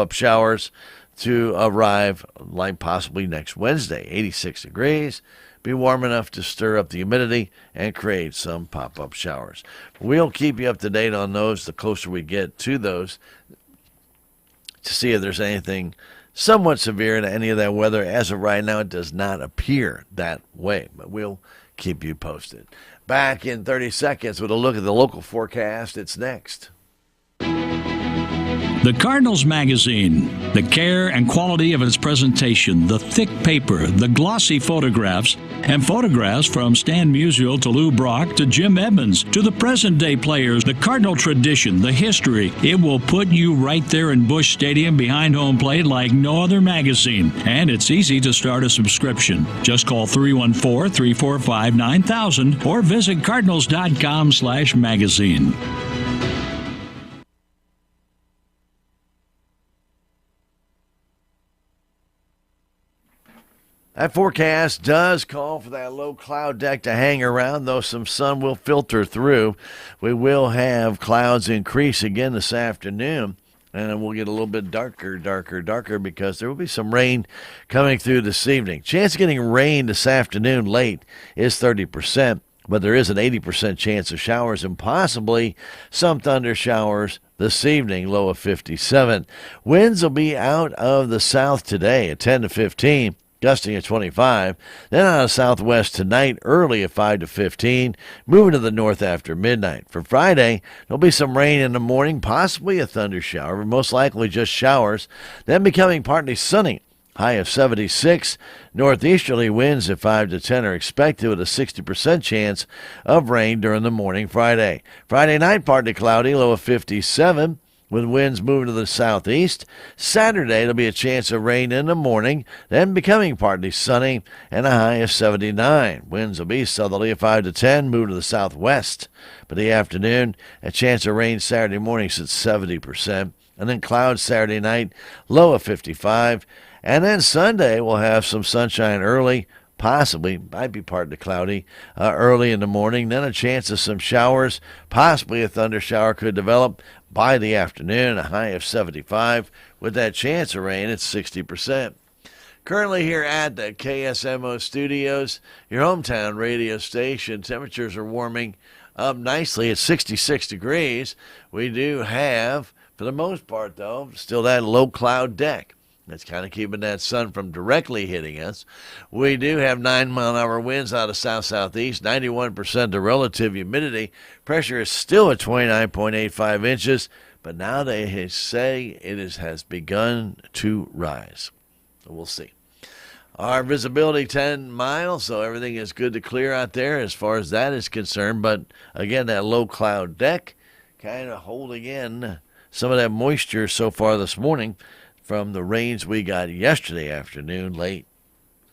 Up showers to arrive like possibly next Wednesday. 86 degrees. Be warm enough to stir up the humidity and create some pop-up showers. We'll keep you up to date on those the closer we get to those to see if there's anything somewhat severe in any of that weather. As of right now, it does not appear that way, but we'll keep you posted. Back in 30 seconds with a look at the local forecast. It's next. The Cardinals magazine, the care and quality of its presentation, the thick paper, the glossy photographs, and photographs from Stan Musial to Lou Brock to Jim Edmonds to the present-day players, the Cardinal tradition, the history. It will put you right there in Busch Stadium behind home plate like no other magazine. And it's easy to start a subscription. Just call 314-345-9000 or visit cardinals.com/magazine. That forecast does call for that low cloud deck to hang around, though some sun will filter through. We will have clouds increase again this afternoon, and then we'll get a little bit darker because there will be some rain coming through this evening. Chance of getting rain this afternoon late is 30%, but there is an 80% chance of showers and possibly some thunder showers this evening, low of 57. Winds will be out of the south today at 10 to 15. Gusting at 25, then out of southwest tonight, early at 5 to 15, moving to the north after midnight. For Friday, there'll be some rain in the morning, possibly a thunder shower, but most likely just showers, then becoming partly sunny. High of 76. Northeasterly winds at 5 to 10 are expected with a 60% chance of rain during the morning Friday. Friday night, partly cloudy, low of 57. With winds moving to the southeast. Saturday, there'll be a chance of rain in the morning, then becoming partly sunny, and a high of 79. Winds will be southerly at 5 to 10, move to the southwest. By the afternoon, a chance of rain Saturday morning at 70%, and then clouds Saturday night, low of 55. And then Sunday, we'll have some sunshine early, possibly, might be partly cloudy, early in the morning. Then a chance of some showers, possibly a thunder shower could develop by the afternoon, a high of 75. With that chance of rain, it's 60%. Currently here at the KSMO studios, your hometown radio station, temperatures are warming up nicely at 66 degrees. We do have, for the most part, though, still that low cloud deck. That's kind of keeping that sun from directly hitting us. We do have 9-mile-an-hour winds out of south-southeast, 91% the relative humidity. Pressure is still at 29.85 inches, but now they say it has begun to rise. So we'll see. Our visibility 10 miles, so everything is good to clear out there as far as that is concerned. But again, that low cloud deck kind of holding in some of that moisture so far this morning from the rains we got yesterday afternoon late.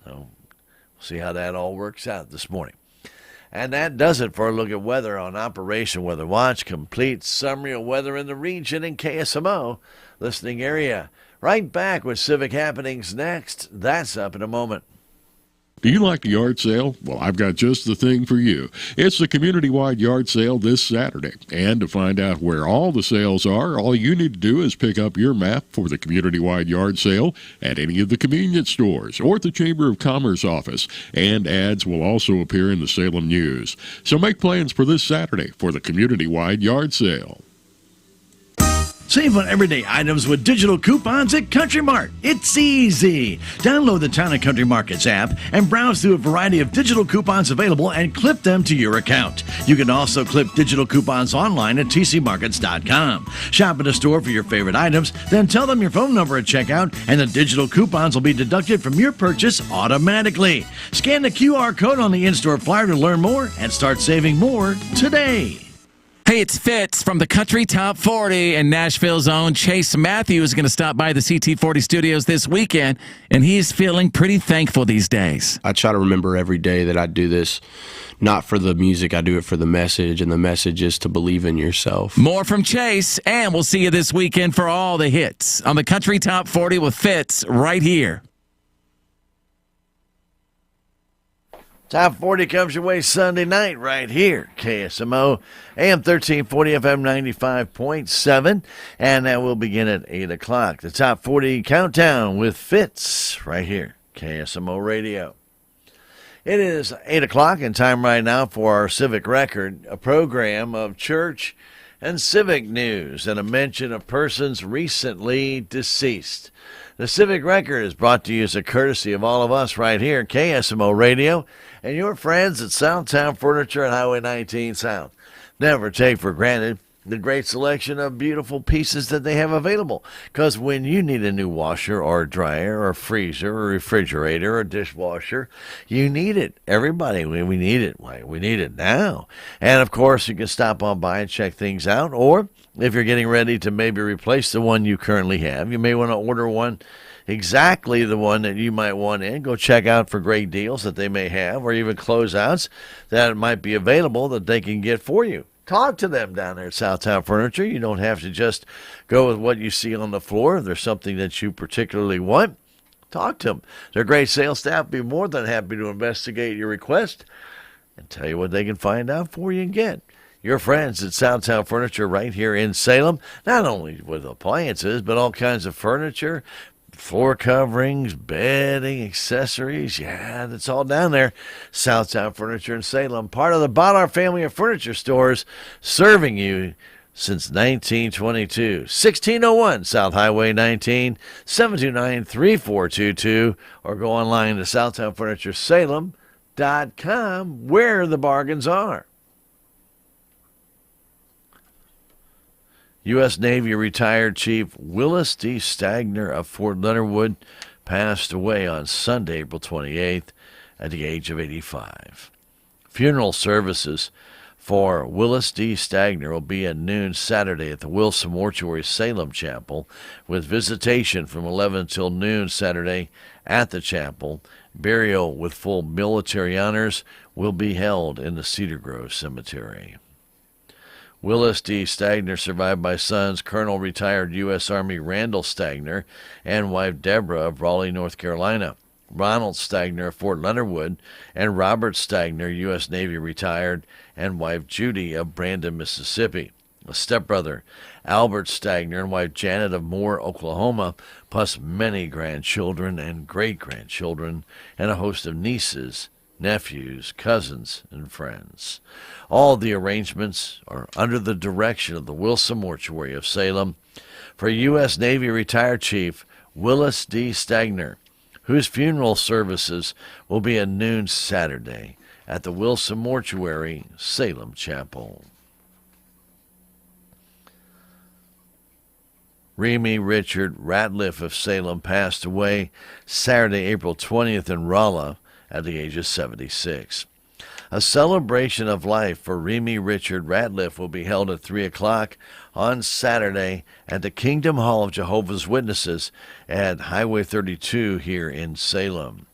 So we'll see how that all works out this morning. And that does it for a look at weather on Operation Weather Watch. Complete summary of weather in the region in KSMO listening area. Right back with Civic Happenings next. That's up in a moment. Do you like a yard sale? Well, I've got just the thing for you. It's the community-wide yard sale this Saturday. And to find out where all the sales are, all you need to do is pick up your map for the community-wide yard sale at any of the convenience stores or at the Chamber of Commerce office. And ads will also appear in the Salem News. So make plans for this Saturday for the community-wide yard sale. Save on everyday items with digital coupons at Country Mart. It's easy. Download the Town & Country Markets app and browse through a variety of digital coupons available and clip them to your account. You can also clip digital coupons online at tcmarkets.com. Shop at a store for your favorite items, then tell them your phone number at checkout, and the digital coupons will be deducted from your purchase automatically. Scan the QR code on the in-store flyer to learn more and start saving more today. Hey, it's Fitz from the Country Top 40, and Nashville's own Chase Matthews is going to stop by the CT40 studios this weekend, and he's feeling pretty thankful these days. I try to remember every day that I do this not for the music, I do it for the message, and the message is to believe in yourself. More from Chase, and we'll see you this weekend for all the hits on the Country Top 40 with Fitz right here. Top 40 comes your way Sunday night right here. KSMO, AM 1340, FM 95.7. And that will begin at 8 o'clock. The Top 40 Countdown with Fitz right here. KSMO Radio. It is 8 o'clock and time right now for our Civic Record, a program of church and civic news and a mention of persons recently deceased. The Civic Record is brought to you as a courtesy of all of us right here at KSMO Radio and your friends at Southtown Furniture and Highway 19 South. Never take for granted the great selection of beautiful pieces that they have available. Because when you need a new washer or a dryer or a freezer or refrigerator or dishwasher, you need it. Everybody, we need it. We need it now. And, of course, you can stop on by and check things out. Or if you're getting ready to maybe replace the one you currently have, you may want to order one exactly the one that you might want in. Go check out for great deals that they may have or even closeouts that might be available that they can get for you. Talk to them down there at Southtown Furniture. You don't have to just go with what you see on the floor. If there's something that you particularly want, talk to them. Their great sales staff will be more than happy to investigate your request and tell you what they can find out for you and get. Your friends at Southtown Furniture right here in Salem, not only with appliances, but all kinds of furniture, floor coverings, bedding, accessories. Yeah, that's all down there. Southtown Furniture in Salem, part of the Ballard family of furniture stores, serving you since 1922. 1601 South Highway 19, 729-3422, or go online to SouthtownFurnitureSalem.com, where the bargains are. U.S. Navy retired Chief Willis D. Stagner of Fort Leonard Wood passed away on Sunday, April 28th, at the age of 85. Funeral services for Willis D. Stagner will be at noon Saturday at the Wilson Mortuary Salem Chapel, with visitation from 11 till noon Saturday at the chapel. Burial with full military honors will be held in the Cedar Grove Cemetery. Willis D. Stagner, survived by sons Colonel retired U.S. Army Randall Stagner and wife Deborah of Raleigh, North Carolina, Ronald Stagner of Fort Leonard Wood, and Robert Stagner, U.S. Navy retired, and wife Judy of Brandon, Mississippi. A stepbrother, Albert Stagner, and wife Janet of Moore, Oklahoma, plus many grandchildren and great-grandchildren, and a host of nieces, nephews, cousins, and friends. All the arrangements are under the direction of the Wilson Mortuary of Salem for U.S. Navy retired Chief Willis D. Stagner, whose funeral services will be at noon Saturday at the Wilson Mortuary, Salem Chapel. Remy Richard Ratliff of Salem passed away Saturday, April 20th in Rolla at the age of 76. A celebration of life for Remy Richard Ratliff will be held at 3 o'clock on Saturday at the Kingdom Hall of Jehovah's Witnesses at Highway 32 here in Salem.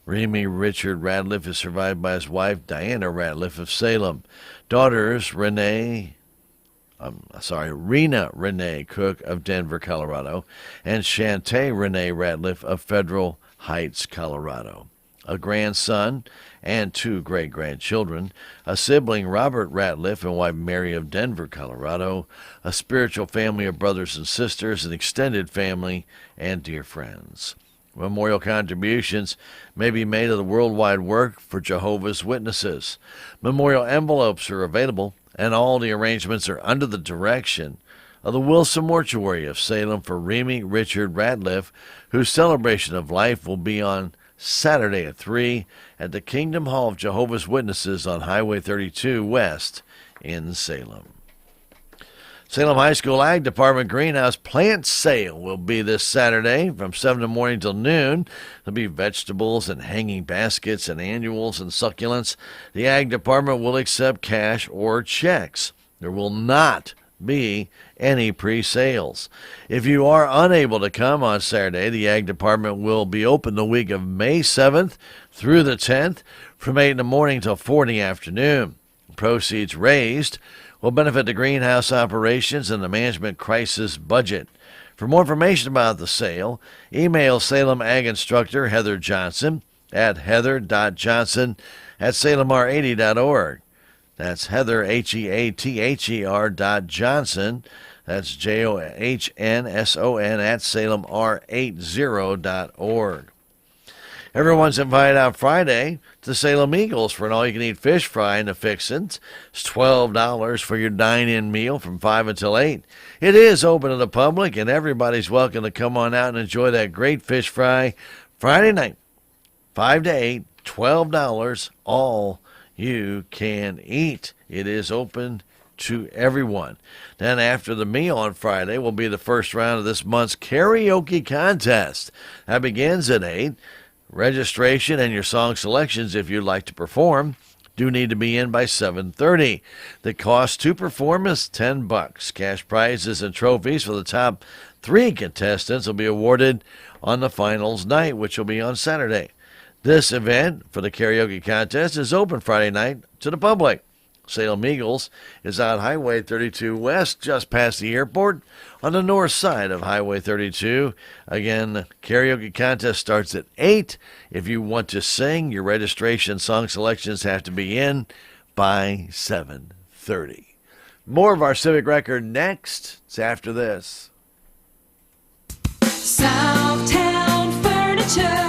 Remy Richard Ratliff is survived by his wife, Diana Ratliff of Salem, daughters Rena Renee Cook of Denver, Colorado, and Shantae Renee Ratliff of Federal Heights, Colorado. A grandson and 2 great-grandchildren, a sibling, Robert Ratliff, and wife Mary of Denver, Colorado, a spiritual family of brothers and sisters, an extended family, and dear friends. Memorial contributions may be made of the worldwide work for Jehovah's Witnesses. Memorial envelopes are available, and all the arrangements are under the direction of the Wilson Mortuary of Salem for Remy Richard Ratliff, whose celebration of life will be on Saturday at 3 at the Kingdom Hall of Jehovah's Witnesses on Highway 32 West in Salem. Salem High School Ag Department Greenhouse Plant Sale will be this Saturday from 7 in the morning till noon. There'll be vegetables and hanging baskets and annuals and succulents. The Ag Department will accept cash or checks. There will not be any pre-sales. If you are unable to come on Saturday, the Ag Department will be open the week of May 7th through the 10th from 8 in the morning till 4 in the afternoon. Proceeds raised will benefit the greenhouse operations and the management crisis budget. For more information about the sale, email Salem Ag Instructor Heather Johnson at heather.johnson at SalemR80.org. That's Heather, Heather .Johnson. That's JOHNSON at SalemR80.org. Everyone's invited out Friday to Salem Eagles for an all-you-can-eat fish fry and a fixins. It's $12 for your dine-in meal from 5 until 8. It is open to the public, and everybody's welcome to come on out and enjoy that great fish fry Friday night, 5 to 8, $12, all you can eat. It is open to everyone. Then after the meal on Friday will be the first round of this month's karaoke contest. That begins at 8. Registration and your song selections, if you'd like to perform, do need to be in by 7:30. The cost to perform is $10. Cash prizes and trophies for the top 3 contestants will be awarded on the finals night, which will be on Saturday. This event for the karaoke contest is open Friday night to the public. Salem Eagles is on Highway 32 West, just past the airport, on the north side of Highway 32. Again, the karaoke contest starts at 8. If you want to sing, your registration song selections have to be in by 7:30. More of our Civic Record next. It's after this. Southtown Furniture.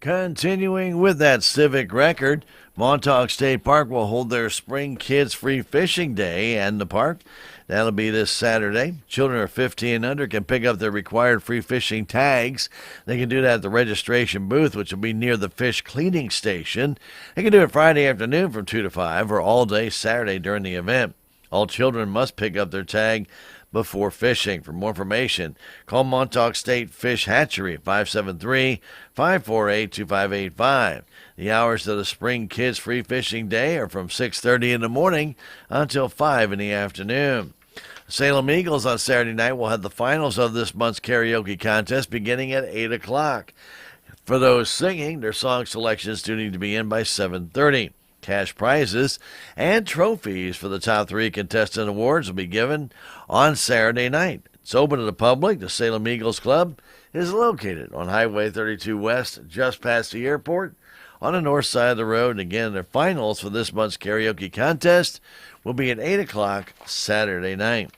Continuing with that Civic Record, Montauk State Park will hold their Spring Kids Free Fishing Day in the park. That'll be this Saturday. Children are 15 and under can pick up their required free fishing tags. They can do that at the registration booth, which will be near the fish cleaning station. They can do it Friday afternoon from 2 to 5 or all day Saturday during the event. All children must pick up their tag before fishing. For more information, call Montauk State Fish Hatchery at 573-548-2585. The hours of the Spring Kids Free Fishing Day are from 6:30 in the morning until 5 in the afternoon. Salem Eagles on Saturday night will have the finals of this month's karaoke contest beginning at 8 o'clock. For those singing, their song selections do need to be in by 7:30. Cash prizes and trophies for the top 3 contestant awards will be given on Saturday night. It's open to the public. The Salem Eagles Club is located on Highway 32 West, just past the airport, on the north side of the road. And again, their finals for this month's karaoke contest will be at 8 o'clock Saturday night.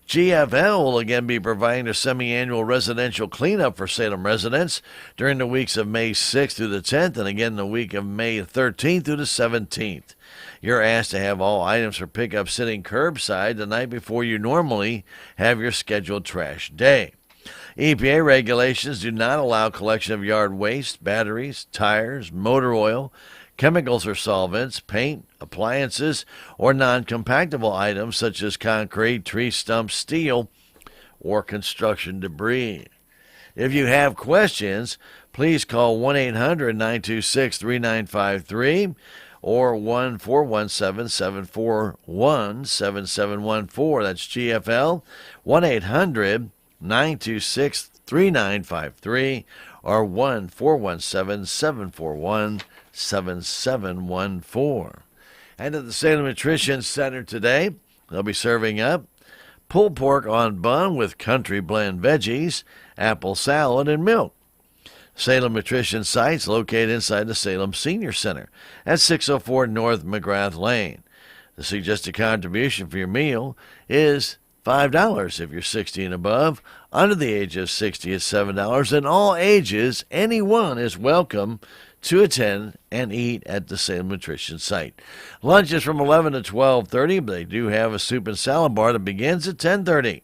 GFL will again be providing their semi-annual residential cleanup for Salem residents during the weeks of May 6th through the 10th and again the week of May 13th through the 17th. You're asked to have all items for pickup sitting curbside the night before you normally have your scheduled trash day. EPA regulations do not allow collection of yard waste, batteries, tires, motor oil, chemicals or solvents, paint, appliances, or non-compactable items such as concrete, tree stumps, steel, or construction debris. If you have questions, please call 1-800-926-3953 or 1-417-741-7714. That's GFL, 1-800-926-3953 or 1-417-741-7714. And at the Salem Nutrition Center today, they'll be serving up pulled pork on bun with country blend veggies, apple salad, and milk. Salem Nutrition site's located inside the Salem Senior Center at 604 North McGrath Lane. The suggested contribution for your meal is $5 if you're 60 and above. Under the age of 60 is $7, and all ages, anyone is welcome to attend and eat at the Salem Nutrition site. Lunch is from 11 to 12:30, but they do have a soup and salad bar that begins at 10:30.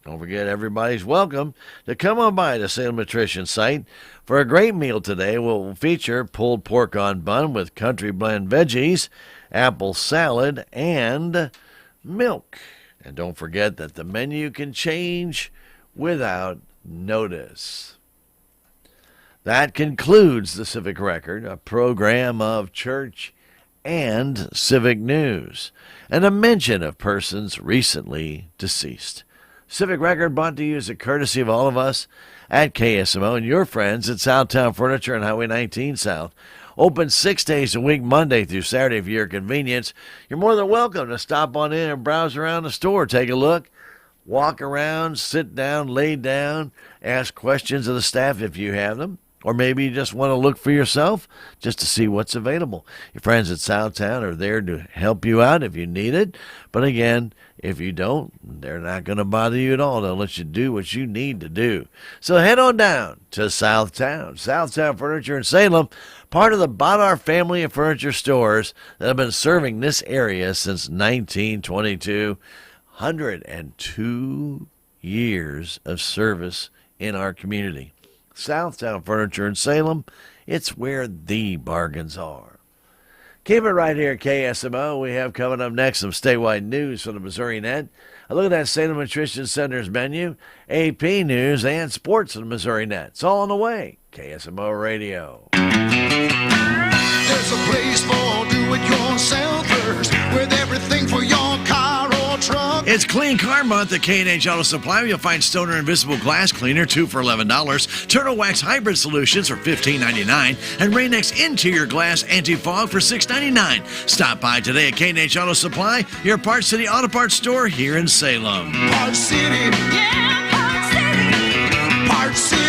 Don't forget, everybody's welcome to come on by the Salem Nutrition site for a great meal today. We'll feature pulled pork on bun with country blend veggies, apple salad, and milk. And don't forget that the menu can change without notice. That concludes the Civic Record, a program of church and civic news, and a mention of persons recently deceased. Civic Record brought to you as a courtesy of all of us at KSMO and your friends at Southtown Furniture and Highway 19 South. Open 6 days a week, Monday through Saturday for your convenience. You're more than welcome to stop on in and browse around the store. Take a look, walk around, sit down, lay down, ask questions of the staff if you have them. Or maybe you just want to look for yourself just to see what's available. Your friends at Southtown are there to help you out if you need it. But again, if you don't, they're not going to bother you at all. They'll let you do what you need to do. So head on down to Southtown. Southtown Furniture in Salem, part of the Bodar family of furniture stores that have been serving this area since 1922. 102 years of service in our community. Southtown Furniture in Salem, it's where the bargains are. Keep it right here at KSMO. We have coming up next some statewide news from the Missouri Net. A look at that Salem Nutrition Center's menu, AP news, and sports from the Missouri Net. It's all on the way. KSMO Radio. There's a place for do-it-yourselfers with everything for your car or truck. It's Clean Car Month at K&H Auto Supply. You'll find Stoner Invisible Glass Cleaner, 2 for $11. Turtle Wax Hybrid Solutions for $15.99. And Rain-X Interior Glass Anti-Fog for $6.99. Stop by today at K&H Auto Supply, your Parts City Auto Parts store here in Salem. Parts City. Yeah, Parts City. Parts City.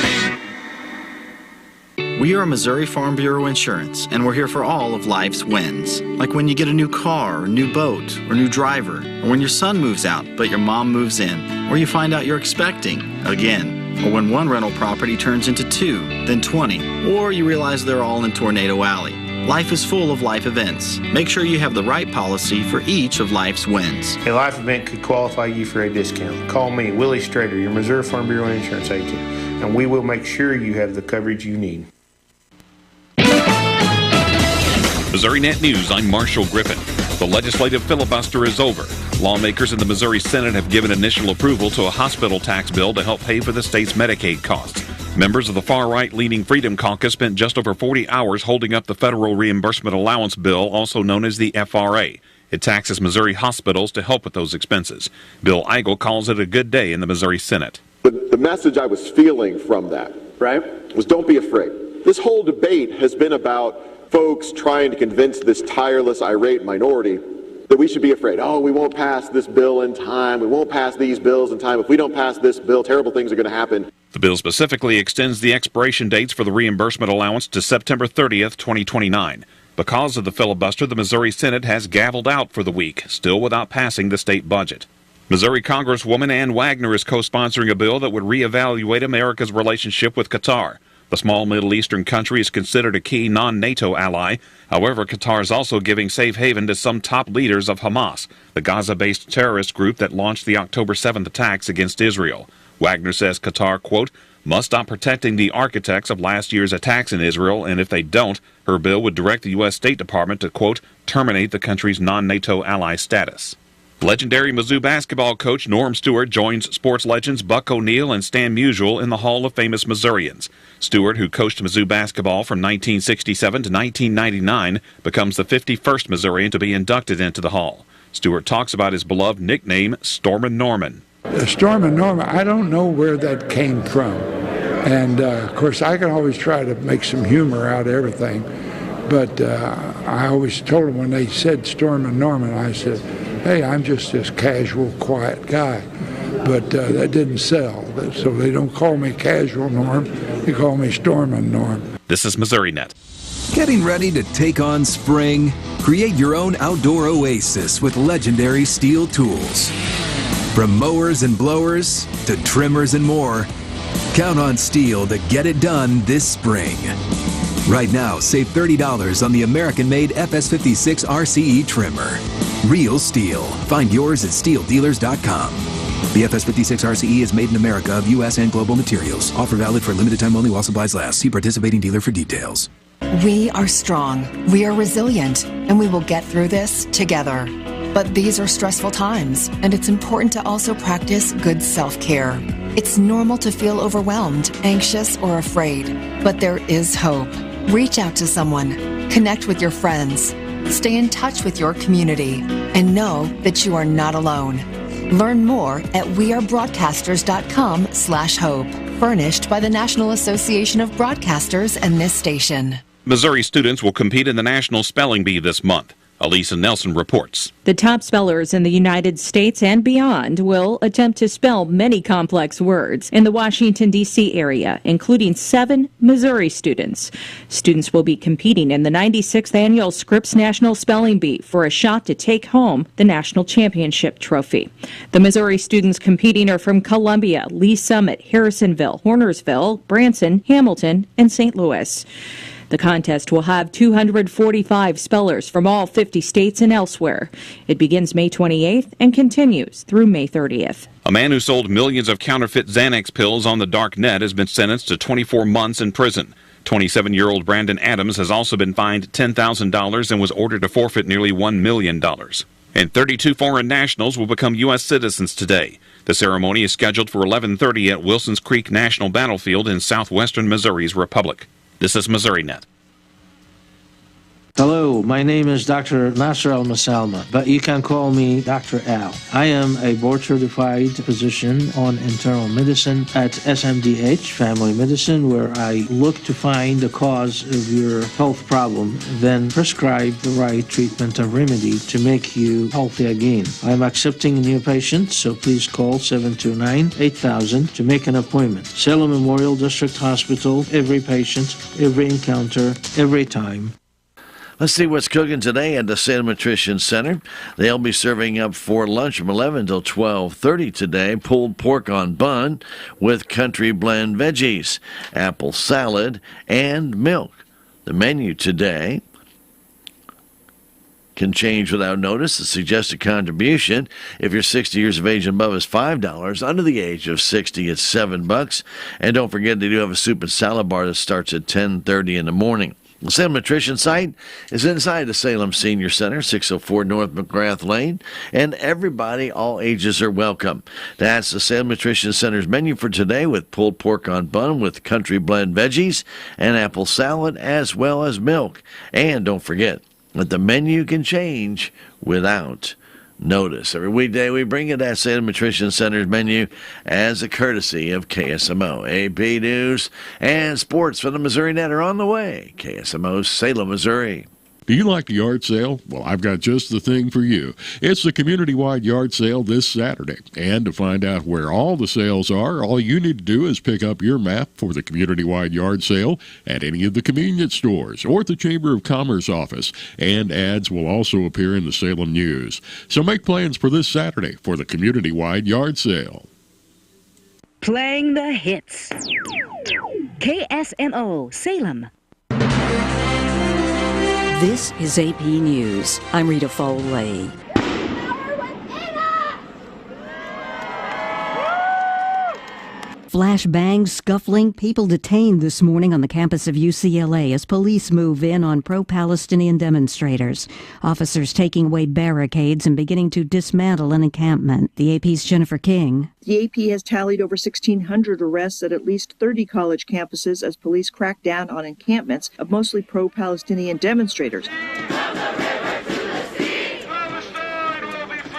We are Missouri Farm Bureau Insurance, and we're here for all of life's wins. Like when you get a new car, or new boat, or new driver, or when your son moves out, but your mom moves in, or you find out you're expecting again, or when one rental property turns into 2, then 20, or you realize they're all in Tornado Alley. Life is full of life events. Make sure you have the right policy for each of life's wins. A life event could qualify you for a discount. Call me, Willie Strader, your Missouri Farm Bureau Insurance agent, and we will make sure you have the coverage you need. Missouri Net News, I'm Marshall Griffin. The legislative filibuster is over. Lawmakers in the Missouri Senate have given initial approval to a hospital tax bill to help pay for the state's Medicaid costs. Members of the far-right leaning Freedom Caucus spent just over 40 hours holding up the federal reimbursement allowance bill, also known as the FRA. It taxes Missouri hospitals to help with those expenses. Bill Eigel calls it a good day in the Missouri Senate. The message I was feeling from that, right, was don't be afraid. This whole debate has been about folks trying to convince this tireless, irate minority that we should be afraid. Oh, we won't pass this bill in time. We won't pass these bills in time. If we don't pass this bill, terrible things are going to happen. The bill specifically extends the expiration dates for the reimbursement allowance to September 30th, 2029. Because of the filibuster, the Missouri Senate has gavelled out for the week, still without passing the state budget. Missouri Congresswoman Ann Wagner is co-sponsoring a bill that would reevaluate America's relationship with Qatar. The small Middle Eastern country is considered a key non-NATO ally. However, Qatar is also giving safe haven to some top leaders of Hamas, the Gaza-based terrorist group that launched the October 7th attacks against Israel. Wagner says Qatar, quote, must stop protecting the architects of last year's attacks in Israel, and if they don't, her bill would direct the U.S. State Department to, quote, terminate the country's non-NATO ally status. Legendary Mizzou basketball coach Norm Stewart joins sports legends Buck O'Neil and Stan Musial in the Hall of Famous Missourians. Stewart, who coached Mizzou basketball from 1967 to 1999, becomes the 51st Missourian to be inducted into the Hall. Stewart talks about his beloved nickname, Stormin' Norman. Stormin' Norman, I don't know where that came from. And, of course, I can always try to make some humor out of everything. But I always told them when they said Stormin' Norman, I said, hey, I'm just this casual, quiet guy. But that didn't sell. So they don't call me Casual Norm. They call me Stormin' Norm. This is Missouri Net. Getting ready to take on spring? Create your own outdoor oasis with legendary steel tools. From mowers and blowers to trimmers and more, count on Steel to get it done this spring. Right now, save $30 on the American-made FS56 RCE trimmer. Real Steel. Find yours at SteelDealers.com. The FS56 RCE is made in America of U.S. and global materials. Offer valid for limited time only while supplies last. See participating dealer for details. We are strong, we are resilient, and we will get through this together. But these are stressful times, and it's important to also practice good self-care. It's normal to feel overwhelmed, anxious, or afraid, but there is hope. Reach out to someone. Connect with your friends. Stay in touch with your community and know that you are not alone. Learn more at wearebroadcasters.com/hope. Furnished by the National Association of Broadcasters and this station. Missouri students will compete in the National Spelling Bee this month. Elisa Nelson reports. The top spellers in the United States and beyond will attempt to spell many complex words in the Washington, D.C. area, including 7 Missouri students. Students will be competing in the 96th Annual Scripps National Spelling Bee for a shot to take home the National Championship trophy. The Missouri students competing are from Columbia, Lee Summit, Harrisonville, Hornersville, Branson, Hamilton, and St. Louis. The contest will have 245 spellers from all 50 states and elsewhere. It begins May 28th and continues through May 30th. A man who sold millions of counterfeit Xanax pills on the dark net has been sentenced to 24 months in prison. 27-year-old Brandon Adams has also been fined $10,000 and was ordered to forfeit nearly $1 million. And 32 foreign nationals will become U.S. citizens today. The ceremony is scheduled for 11:30 at Wilsons Creek National Battlefield in southwestern Missouri's Republic. This is MissouriNet. Hello, my name is Dr. Nasser Al-Masalma, but you can call me Dr. Al. I am a board-certified physician on internal medicine at SMDH, Family Medicine, where I look to find the cause of your health problem, then prescribe the right treatment and remedy to make you healthy again. I'm accepting new patients, so please call 729-8000 to make an appointment. Salem Memorial District Hospital, every patient, every encounter, every time. Let's see what's cooking today at the Salem Nutrition Center. They'll be serving up for lunch from 11 till 12:30 today. Pulled pork on bun with country blend veggies, apple salad, and milk. The menu today can change without notice. The suggested contribution, if you're 60 years of age and above, is $5. Under the age of 60, it's $7. And don't forget, they do have a soup and salad bar that starts at 10:30 in the morning. The Salem Nutrition site is inside the Salem Senior Center, 604 North McGrath Lane, and everybody, all ages, are welcome. That's the Salem Nutrition Center's menu for today, with pulled pork on bun with country blend veggies and apple salad, as well as milk. And don't forget that the menu can change without notice. Every weekday we bring you that Salem Nutrition Center's menu as a courtesy of KSMO. AP News and sports from the Missouri Net are on the way. KSMO, Salem, Missouri. Do you like a yard sale? Well, I've got just the thing for you. It's the community-wide yard sale this Saturday. And to find out where all the sales are, all you need to do is pick up your map for the community-wide yard sale at any of the convenience stores or at the Chamber of Commerce office. And ads will also appear in the Salem News. So make plans for this Saturday for the community-wide yard sale. Playing the hits. KSMO, Salem. This is AP News. I'm Rita Foley. Flashbangs, scuffling, people detained this morning on the campus of UCLA as police move in on pro-Palestinian demonstrators. Officers taking away barricades and beginning to dismantle an encampment. The AP's Jennifer King. The AP has tallied over 1,600 arrests at least 30 college campuses as police crack down on encampments of mostly pro-Palestinian demonstrators.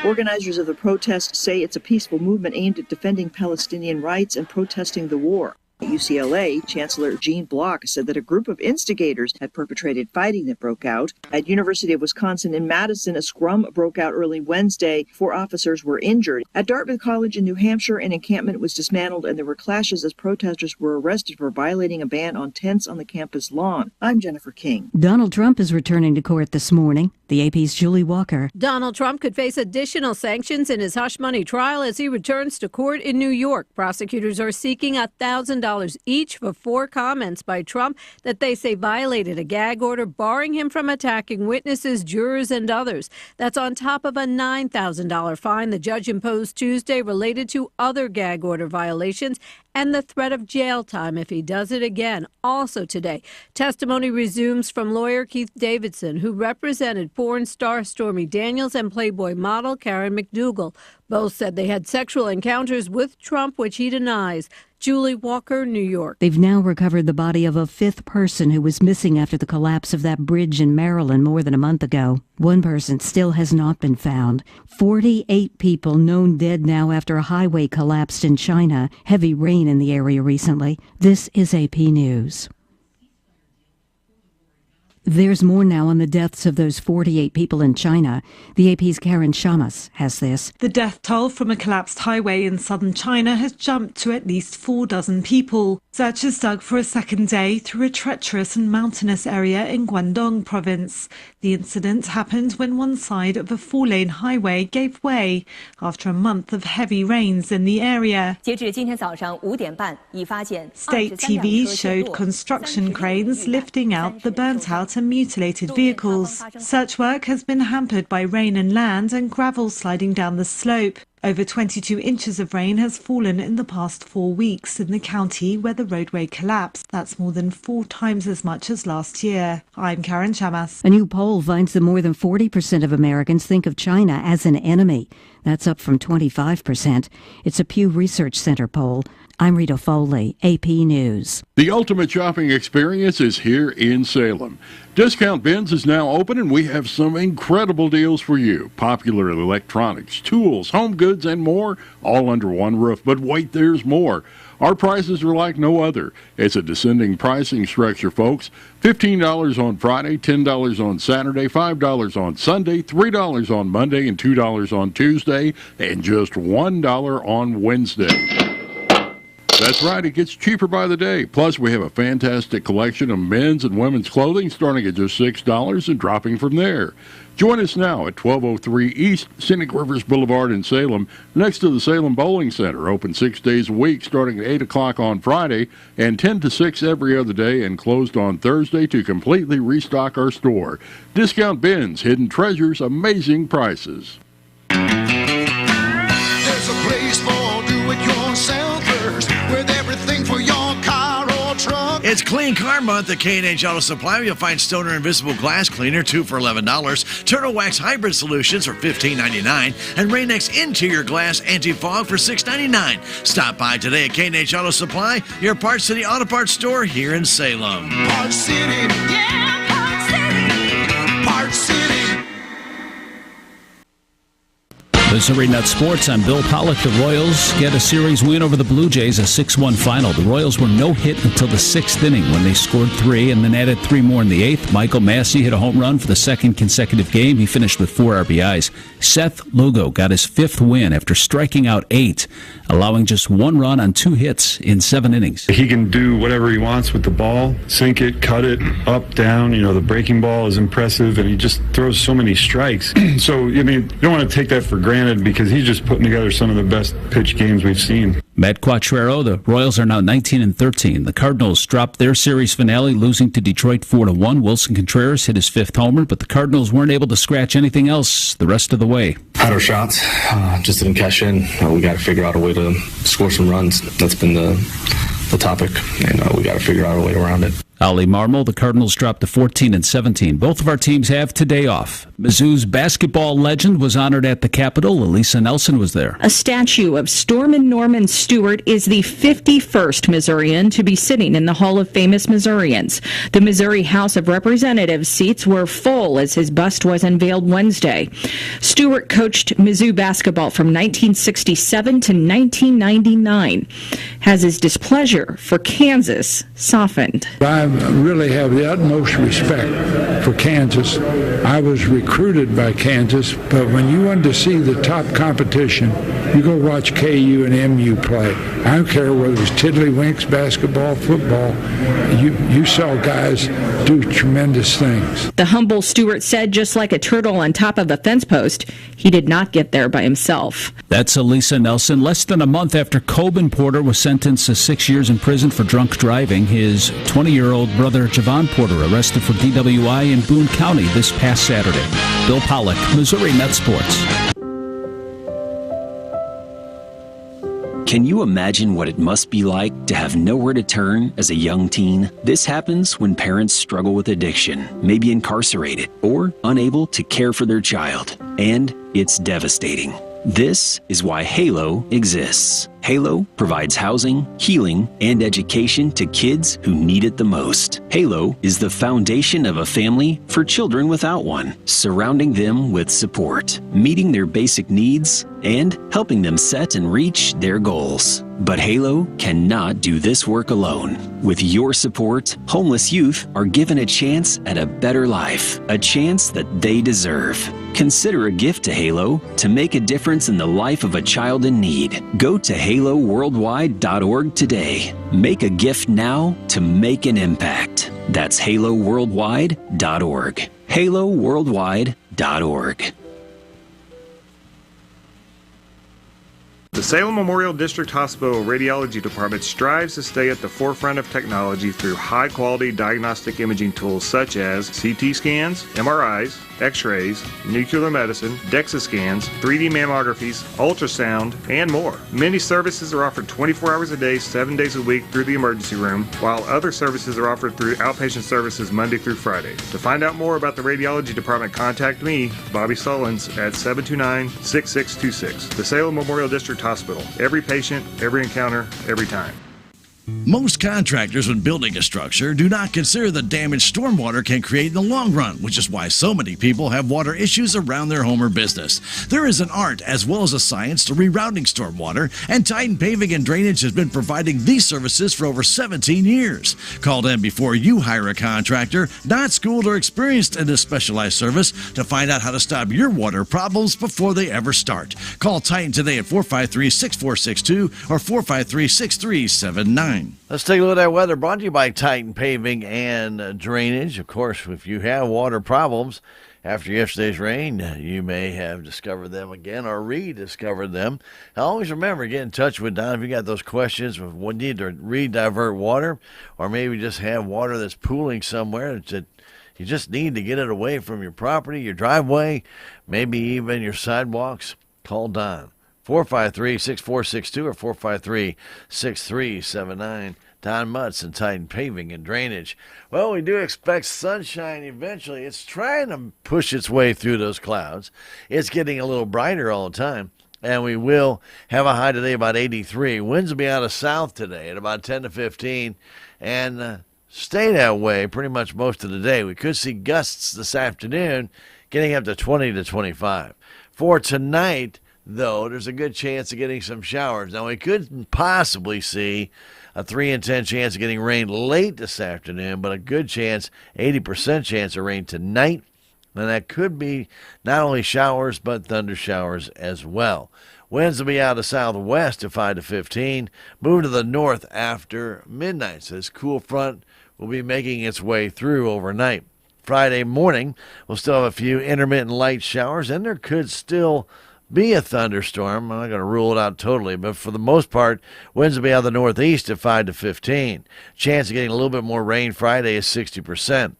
Organizers of the protest say it's a peaceful movement aimed at defending Palestinian rights and protesting the war. At UCLA, Chancellor Gene Block said that a group of instigators had perpetrated fighting that broke out. At University of Wisconsin in Madison, a scrum broke out early Wednesday. 4 officers were injured. At Dartmouth College in New Hampshire, an encampment was dismantled and there were clashes as protesters were arrested for violating a ban on tents on the campus lawn. I'm Jennifer King. Donald Trump is returning to court this morning. The AP's Julie Walker. Donald Trump could face additional sanctions in his hush money trial as he returns to court in New York. Prosecutors are seeking $1,000 each for 4 comments by Trump that they say violated a gag order barring him from attacking witnesses, jurors, and others. That's on top of a $9,000 fine the judge imposed Tuesday related to other gag order violations and the threat of jail time if he does it again. Also today, testimony resumes from lawyer Keith Davidson, who represented porn star Stormy Daniels and Playboy model Karen McDougal. Both said they had sexual encounters with Trump, which he denies. Julie Walker, New York. They've now recovered the body of a fifth person who was missing after the collapse of that bridge in Maryland more than a month ago. One person still has not been found. 48 people known dead now after a highway collapsed in China. Heavy rain in the area recently. This is AP News. There's more now on the deaths of those 48 people in China. The AP's Karen Shamas has this. The death toll from a collapsed highway in southern China has jumped to at least 4 dozen people. Searchers dug for a second day through a treacherous and mountainous area in Guangdong province. The incident happened when one side of a 4-lane highway gave way after a month of heavy rains in the area. State TV showed construction cranes lifting out the burnt-out and mutilated vehicles. Search work has been hampered by rain and land and gravel sliding down the slope. Over 22 inches of rain has fallen in the past 4 weeks in the county where the roadway collapsed. That's more than 4 times as much as last year. I'm Karen Chamas. A new poll finds that more than 40% of Americans think of China as an enemy. That's up from 25%. It's a Pew Research Center poll. I'm Rita Foley, AP News. The ultimate shopping experience is here in Salem. Discount Bins is now open, and we have some incredible deals for you. Popular electronics, tools, home goods, and more, all under one roof. But wait, there's more. Our prices are like no other. It's a descending pricing structure, folks. $15 on Friday, $10 on Saturday, $5 on Sunday, $3 on Monday, and $2 on Tuesday, and just $1 on Wednesday. That's right, it gets cheaper by the day. Plus, we have a fantastic collection of men's and women's clothing starting at just $6 and dropping from there. Join us now at 1203 East Scenic Rivers Boulevard in Salem, next to the Salem Bowling Center. Open 6 days a week, starting at 8 o'clock on Friday and 10 to 6 every other day, and closed on Thursday to completely restock our store. Discount Bins, hidden treasures, amazing prices. There's a place for do-it-yourselfers with everything for your car or truck. It's Clean Car Month at K&H Auto Supply. You'll find Stoner Invisible Glass Cleaner, 2 for $11. Turtle Wax Hybrid Solutions for $15.99. And Rain-X Interior Glass Anti-Fog for $6.99. Stop by today at K&H Auto Supply, your Parts City Auto Parts store here in Salem. Parts City. Yeah, Parts City. Parts City. Missouri Nut Sports. I'm Bill Pollock. The Royals get a series win over the Blue Jays, a 6-1 final. The Royals were no hit until the 6th inning when they scored 3 and then added 3 more in the 8th. Michael Massey hit a home run for the 2nd consecutive game. He finished with 4 RBIs. Seth Lugo got his 5th win after striking out 8, allowing just 1 run on 2 hits in 7 innings. He can do whatever he wants with the ball, sink it, cut it, up, down. You know, the breaking ball is impressive, and he just throws so many strikes. So, I mean, you don't want to take that for granted because he's just putting together some of the best pitch games we've seen. Matt Quattrero, the Royals are now 19-13. The Cardinals dropped their series finale, losing to Detroit 4-1. Wilson Contreras hit his 5th homer, but the Cardinals weren't able to scratch anything else the rest of the way. Had our shots, just didn't cash in. We got to figure out a way to score some runs. That's been the topic, and we got to figure out a way around it. Ali Marmol, the Cardinals dropped to 14-17. Both of our teams have today off. Mizzou's basketball legend was honored at the Capitol. Elisa Nelson was there. A statue of Storeman Norman Stewart is the 51st Missourian to be sitting in the Hall of Famous Missourians. The Missouri House of Representatives seats were full as his bust was unveiled Wednesday. Stewart coached Mizzou basketball from 1967 to 1999. Has his displeasure for Kansas softened? I really have the utmost respect for Kansas. I was recruited by Kansas, but when you wanted to see the top competition, you go watch KU and MU play. I don't care whether it was Tiddlywinks, basketball, football. You saw guys do tremendous things. The humble Stewart said, just like a turtle on top of a fence post, he did not get there by himself. That's Elisa Nelson. Less than a month after Coben Porter was sentenced to 6 years in prison for drunk driving, his 20-year-old brother Javon Porter arrested for DWI in Boone County this past Saturday. Bill Pollock, Missouri Net Sports. Can you imagine what it must be like to have nowhere to turn as a young teen? This happens when parents struggle with addiction, may be incarcerated, or unable to care for their child. And it's devastating. This is why Halo exists. Halo provides housing, healing, and education to kids who need it the most. Halo is the foundation of a family for children without one, surrounding them with support, meeting their basic needs, and helping them set and reach their goals. But Halo cannot do this work alone. With your support, homeless youth are given a chance at a better life, a chance that they deserve. Consider a gift to Halo to make a difference in the life of a child in need. Go to haloworldwide.org today. Make a gift now to make an impact. That's haloworldwide.org. haloworldwide.org. The Salem Memorial District Hospital Radiology Department strives to stay at the forefront of technology through high-quality diagnostic imaging tools such as CT scans, MRIs, X-rays, nuclear medicine, DEXA scans, 3D mammographies, ultrasound, and more. Many services are offered 24 hours a day, 7 days a week through the emergency room, while other services are offered through outpatient services Monday through Friday. To find out more about the Radiology Department, contact me, Bobby Sullins, at 729-6626. The Salem Memorial District Hospital. Every patient, every encounter, every time. Most contractors, when building a structure, do not consider the damage stormwater can create in the long run, which is why so many people have water issues around their home or business. There is an art as well as a science to rerouting stormwater, and Titan Paving and Drainage has been providing these services for over 17 years. Call them before you hire a contractor, not schooled or experienced in this specialized service, to find out how to stop your water problems before they ever start. Call Titan today at 453-6462 or 453-6379. Let's take a look at that weather, brought to you by Titan Paving and Drainage. Of course, if you have water problems after yesterday's rain, you may have discovered them again or rediscovered them. Now, always remember, get in touch with Don if you got those questions. If we need to re-divert water, or maybe just have water that's pooling somewhere that you just need to get it away from your property, your driveway, maybe even your sidewalks, call Don. 453-6462 or 453-6379. Don Mutz and Titan Paving and Drainage. Well, we do expect sunshine eventually. It's trying to push its way through those clouds. It's getting a little brighter all the time. And we will have a high today about 83. Winds will be out of south today at about 10 to 15. And stay that way pretty much most of the day. We could see gusts this afternoon getting up to 20 to 25. For tonight, though, there's a good chance of getting some showers. Now, we could possibly see a 3 in 10 chance of getting rain late this afternoon, but a good chance, 80% chance of rain tonight. And that could be not only showers, but thunder showers as well. Winds will be out of southwest at 5 to 15, move to the north after midnight. So this cool front will be making its way through overnight. Friday morning, we'll still have a few intermittent light showers, and there could still be a thunderstorm. I'm not going to rule it out totally, but for the most part, winds will be out of the northeast at 5 to 15. Chance of getting a little bit more rain Friday is 60%.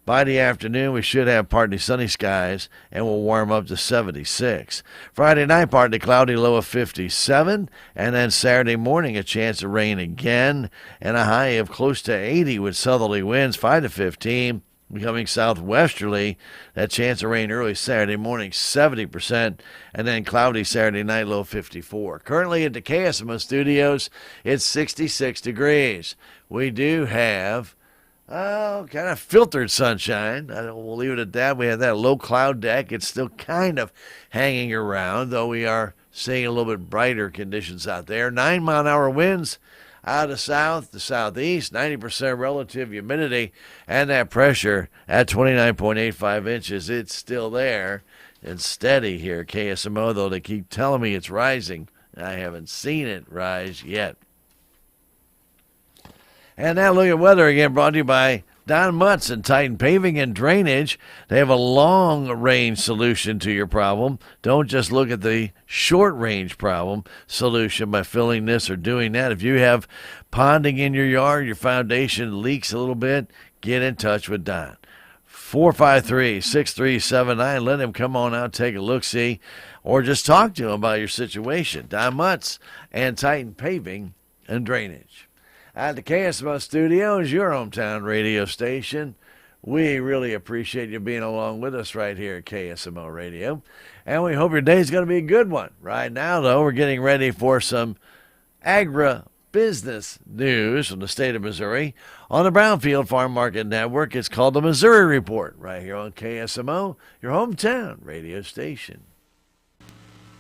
By the afternoon, we should have partly sunny skies, and we'll warm up to 76. Friday night, partly cloudy, low of 57. And then Saturday morning, a chance of rain again, and a high of close to 80 with southerly winds, 5 to 15. Becoming southwesterly, that chance of rain early Saturday morning, 70%, and then cloudy Saturday night, low 54. Currently at the KSMO studios, it's 66 degrees. We do have kind of filtered sunshine. We'll leave it at that. We have that low cloud deck. It's still kind of hanging around, though we are seeing a little bit brighter conditions out there. 9-mile-an-hour winds out of south to southeast, 90% relative humidity, and that pressure at 29.85 inches. It's still there and steady here at KSMO, though they keep telling me it's rising. I haven't seen it rise yet. And now look at weather again, brought to you by Don Mutz and Titan Paving and Drainage. They have a long-range solution to your problem. Don't just look at the short-range problem solution by filling this or doing that. If you have ponding in your yard, your foundation leaks a little bit, get in touch with Don. 453-6379. Let him come on out, take a look-see, or just talk to him about your situation. Don Mutz and Titan Paving and Drainage. At the KSMO Studios, your hometown radio station. We really appreciate you being along with us right here at KSMO Radio. And we hope your day's going to be a good one. Right now, though, we're getting ready for some agribusiness news from the state of Missouri on the Brownfield Farm Market Network. It's called the Missouri Report right here on KSMO, your hometown radio station.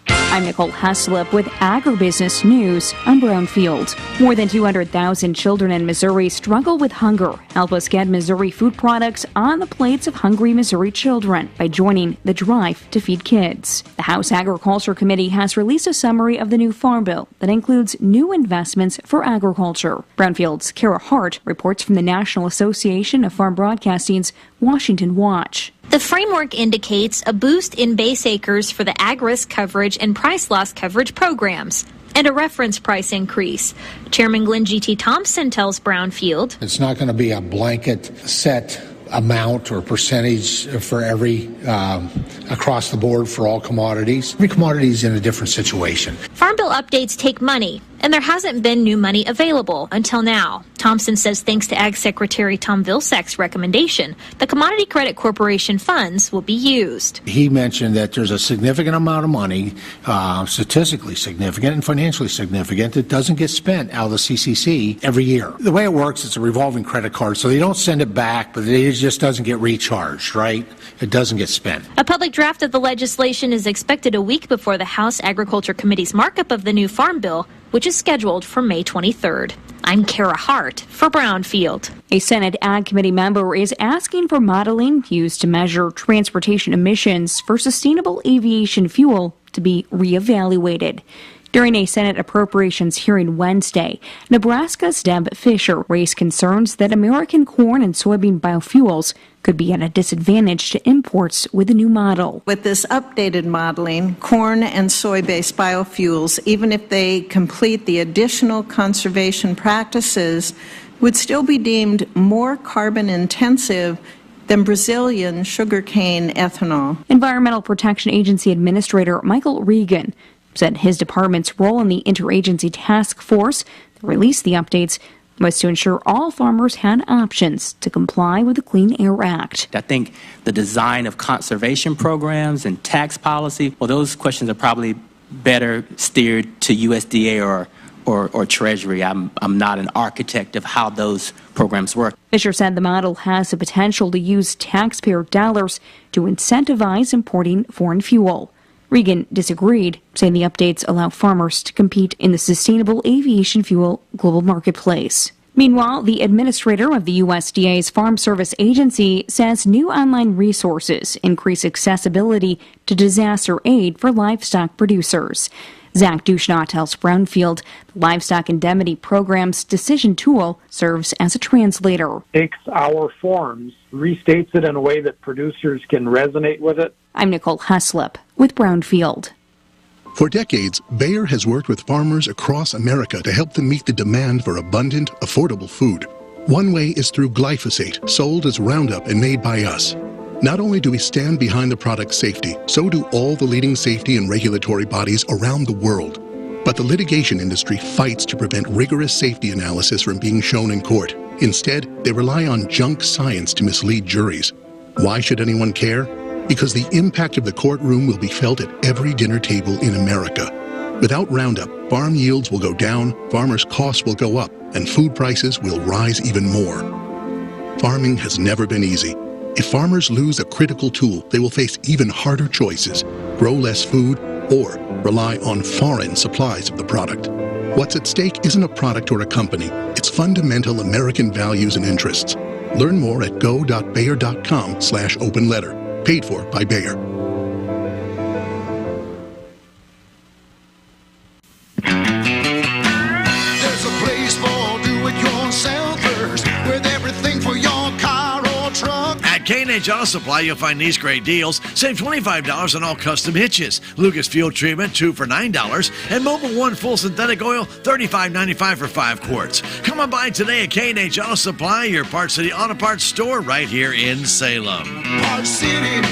I'm Nicole Heslop with Agribusiness News on Brownfield. More than 200,000 children in Missouri struggle with hunger. Help us get Missouri food products on the plates of hungry Missouri children by joining the Drive to Feed Kids. The House Agriculture Committee has released a summary of the new Farm Bill that includes new investments for agriculture. Brownfield's Kara Hart reports from the National Association of Farm Broadcasting's Washington Watch. The framework indicates a boost in base acres for the ag-risk coverage and price loss coverage programs, and a reference price increase. Chairman Glenn G.T. Thompson tells Brownfield, it's not going to be a blanket set amount or percentage for every across the board for all commodities. Every commodity is in a different situation. Farm Bill updates take money, and there hasn't been new money available until now. Thompson says thanks to Ag Secretary Tom Vilsack's recommendation, the Commodity Credit Corporation funds will be used. He mentioned that there's a significant amount of money, statistically significant and financially significant, that doesn't get spent out of the CCC every year. The way it works, it's a revolving credit card, so they don't send it back, but it just doesn't get recharged, right? It doesn't get spent. A public draft of the legislation is expected a week before the House Agriculture Committee's markup of the new Farm Bill, which is scheduled for May 23rd. I'm Kara Hart for Brownfield. A Senate Ag Committee member is asking for modeling used to measure transportation emissions for sustainable aviation fuel to be reevaluated. During a Senate Appropriations hearing Wednesday, Nebraska's Deb Fisher raised concerns that American corn and soybean biofuels could be at a disadvantage to imports with the new model. With this updated modeling, corn and soy-based biofuels, even if they complete the additional conservation practices, would still be deemed more carbon intensive than Brazilian sugarcane ethanol. Environmental Protection Agency Administrator Michael Regan said his department's role in the interagency task force that released the updates was to ensure all farmers had options to comply with the Clean Air Act. I think the design of conservation programs and tax policy, well, those questions are probably better steered to USDA or Treasury. I'm not an architect of how those programs work. Fisher said the model has the potential to use taxpayer dollars to incentivize importing foreign fuel. Regan disagreed, saying the updates allow farmers to compete in the sustainable aviation fuel global marketplace. Meanwhile, the administrator of the USDA's Farm Service Agency says new online resources increase accessibility to disaster aid for livestock producers. Zach Dushnaw tells Brownfield the Livestock Indemnity Program's decision tool serves as a translator. Takes our forms, restates it in a way that producers can resonate with it. I'm Nicole Heslop with Brownfield. For decades, Bayer has worked with farmers across America to help them meet the demand for abundant, affordable food. One way is through glyphosate, sold as Roundup and made by us. Not only do we stand behind the product's safety, so do all the leading safety and regulatory bodies around the world. But the litigation industry fights to prevent rigorous safety analysis from being shown in court. Instead, they rely on junk science to mislead juries. Why should anyone care? Because the impact of the courtroom will be felt at every dinner table in America. Without Roundup, farm yields will go down, farmers' costs will go up, and food prices will rise even more. Farming has never been easy. If farmers lose a critical tool, they will face even harder choices: grow less food or rely on foreign supplies of the product. What's at stake isn't a product or a company. It's fundamental American values and interests. Learn more at go.bayer.com/open letter. Paid for by Bayer. There's a place for do-it-yourselfers with everything for your car or truck. At K&H Auto Supply, you'll find these great deals. Save $25 on all custom hitches. Lucas Fuel Treatment, 2 for $9. And Mobile One Full Synthetic Oil, $35.95 for 5 quarts. Come on by today at K&H Auto Supply, your Parts City Auto Parts store right here in Salem. Parts City